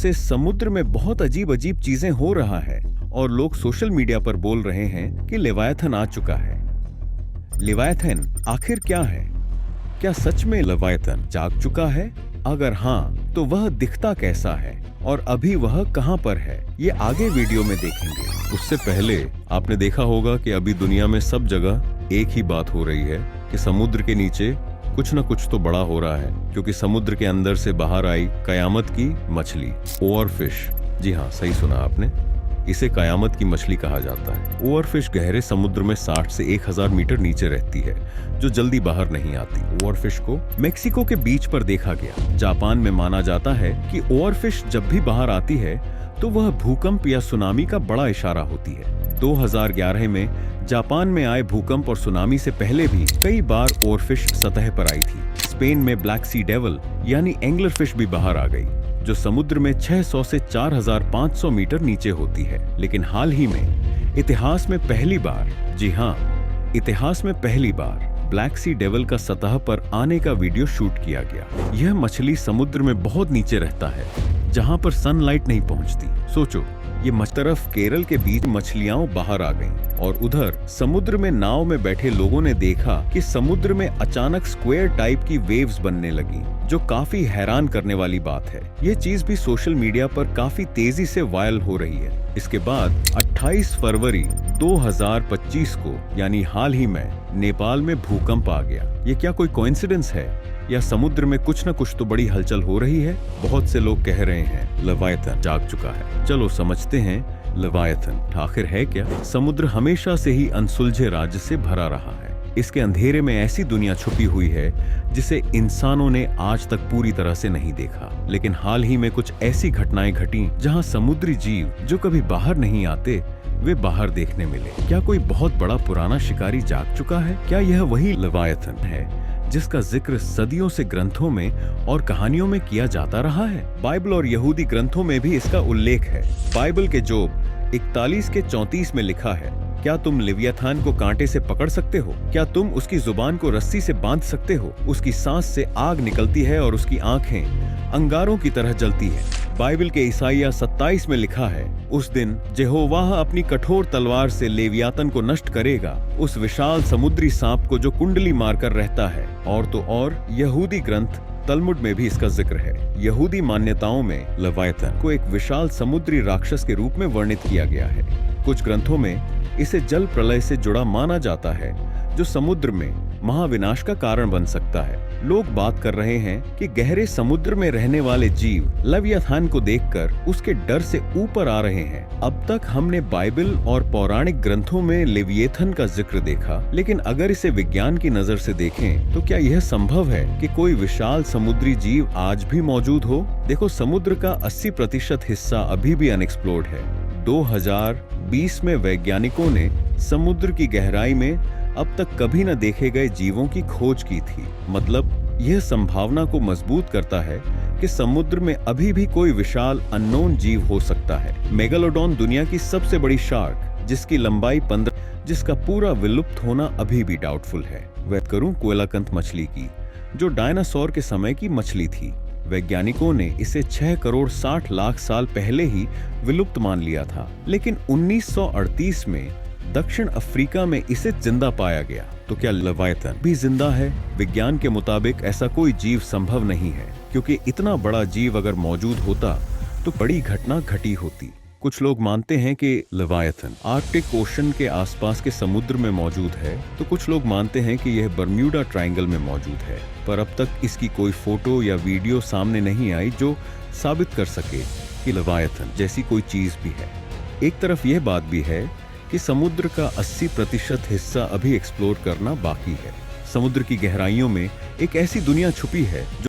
से समुद्र में बहुत अजीब अजीब चीजें हो रहा है और लोग सोशल मीडिया पर बोल रहे हैं कि लेवायथन आ चुका है। लेवायथन आखिर क्या है? क्या सच में लेवायथन जाग चुका है? अगर हाँ, तो वह दिखता कैसा है और अभी वह कहां पर है, ये आगे वीडियो में देखेंगे। उससे पहले आपने देखा होगा कि अभी दुनिया में सब जगह एक ही बात हो रही है कि समुद्र के नीचे कुछ न कुछ तो बड़ा हो रहा है, क्योंकि समुद्र के अंदर से बाहर आई कयामत की मछली, ओवरफिश। जी हाँ, सही सुना आपने, इसे कयामत की मछली कहा जाता है। ओवरफिश गहरे समुद्र में 60 से 1000 मीटर नीचे रहती है, जो जल्दी बाहर नहीं आती। ओवरफिश को मेक्सिको के बीच पर देखा गया। जापान में माना जाता है कि ओवरफिश जब भी बाहर आती है तो वह भूकंप या सुनामी का बड़ा इशारा होती है। 2011 में जापान में आए भूकंप और सुनामी से पहले भी कई बार ओवरफिश सतह पर आई थी। स्पेन में ब्लैक सी डेविल यानी एंगलरफिश भी बाहर आ गई, जो समुद्र में 600 से 4500 मीटर नीचे होती है। लेकिन हाल ही में इतिहास में पहली बार, जी हाँ, इतिहास में पहली बार ब्लैक सी डेविल का सतह पर आने का वीडियो शूट किया गया। यह मछली समुद्र में बहुत नीचे रहता है, जहां पर सनलाइट नहीं पहुंचती। सोचो, ये तरफ केरल के बीच मछलियां बाहर आ गईं और उधर समुद्र में नाव में बैठे लोगों ने देखा कि समुद्र में अचानक स्क्वायर टाइप की वेव्स बनने लगी, जो काफी हैरान करने वाली बात है। ये चीज भी सोशल मीडिया पर काफी तेजी से वायरल हो रही है। इसके बाद 28 फरवरी 2025 को, यानी हाल ही में, नेपाल में भूकंप आ गया। ये क्या कोई कोइंसिडेंस है या समुद्र में कुछ न कुछ तो बड़ी हलचल हो रही है? बहुत से लोग कह रहे हैं लेवायथन जाग चुका है। चलो समझते हैं लेवायथन आखिर है क्या। समुद्र हमेशा से ही अनसुलझे राज्य से भरा रहा है। इसके अंधेरे में ऐसी दुनिया छुपी हुई है जिसे इंसानों ने आज तक पूरी तरह से नहीं देखा। लेकिन हाल ही में कुछ ऐसी घटनाएं घटी जहां समुद्री जीव जो कभी बाहर नहीं आते, वे बाहर देखने मिले। क्या कोई बहुत बड़ा पुराना शिकारी जाग चुका है? क्या यह वही लेवायथन है जिसका जिक्र सदियों से ग्रंथों में और कहानियों में किया जाता रहा है? बाइबल और यहूदी ग्रंथों में भी इसका उल्लेख है। बाइबल के जोब 41 के 34 में लिखा है, क्या तुम लिव्याथान को कांटे से पकड़ सकते हो? क्या तुम उसकी जुबान को रस्सी से बांध सकते हो? उसकी सांस से आग निकलती है और उसकी आंखें अंगारों की तरह जलती है। बाइबल के ईसाइया 27 में लिखा है, उस दिन यहोवाह अपनी कठोर तलवार से लेवियातन को नष्ट करेगा, उस विशाल समुद्री सांप को जो कुंडली मारकर रहता है। और तो और यहूदी ग्रंथ तलमुड में भी इसका जिक्र है। यहूदी मान्यताओं में लेवायथन को एक विशाल समुद्री राक्षस के रूप में वर्णित किया गया है। कुछ ग्रंथों में इसे जल प्रलय से जुड़ा माना जाता है, जो समुद्र में महाविनाश का कारण बन सकता है। लोग बात कर रहे हैं कि गहरे समुद्र में रहने वाले जीव लेवियाथान को देखकर उसके डर से ऊपर आ रहे हैं। अब तक हमने बाइबल और पौराणिक ग्रंथों में लेवियाथन का जिक्र देखा, लेकिन अगर इसे विज्ञान की नजर से देखें तो क्या यह संभव है कि कोई विशाल समुद्री जीव आज भी मौजूद हो? देखो, समुद्र का 80% हिस्सा अभी भी अनएक्सप्लोर्ड है। 2020 में वैज्ञानिकों ने समुद्र की गहराई में अब तक कभी न देखे गए जीवों की खोज की थी। मतलब यह संभावना को मजबूत करता है कि समुद्र में अभी भी कोई विशाल अननोन जीव हो सकता है। मेगालोडॉन दुनिया की सबसे बड़ी शार्क, जिसकी लंबाई 15, जिसका पूरा विलुप्त होना अभी भी डाउटफुल है। बात करूं कोयलाकंत मछली की, जो डायनासोर के समय की मछली थी। वैज्ञानिकों ने इसे 6 करोड़ 60 लाख साल पहले ही विलुप्त मान लिया था, लेकिन 1938 में दक्षिण अफ्रीका में इसे जिंदा पाया गया। तो क्या लेवायथन भी जिंदा है? विज्ञान के मुताबिक ऐसा कोई जीव संभव नहीं है, क्योंकि इतना बड़ा जीव अगर मौजूद होता तो बड़ी घटना घटी होती। कुछ लोग मानते हैं कि लेवायथन आर्कटिक ओशन के आसपास के समुद्र में मौजूद है, तो कुछ लोग मानते हैं कि यह बर्म्यूडा ट्रायंगल में मौजूद है। पर अब तक इसकी कोई फोटो या वीडियो सामने नहीं आई जो साबित कर सके कि लेवायथन जैसी कोई चीज भी है। एक तरफ यह बात भी है कि समुद्र का 80% हिस्सा अभी एक्सप्लोर करना बाकी है। समुद्र की गहराइयों में एक ऐसी दुनिया छुपी है जो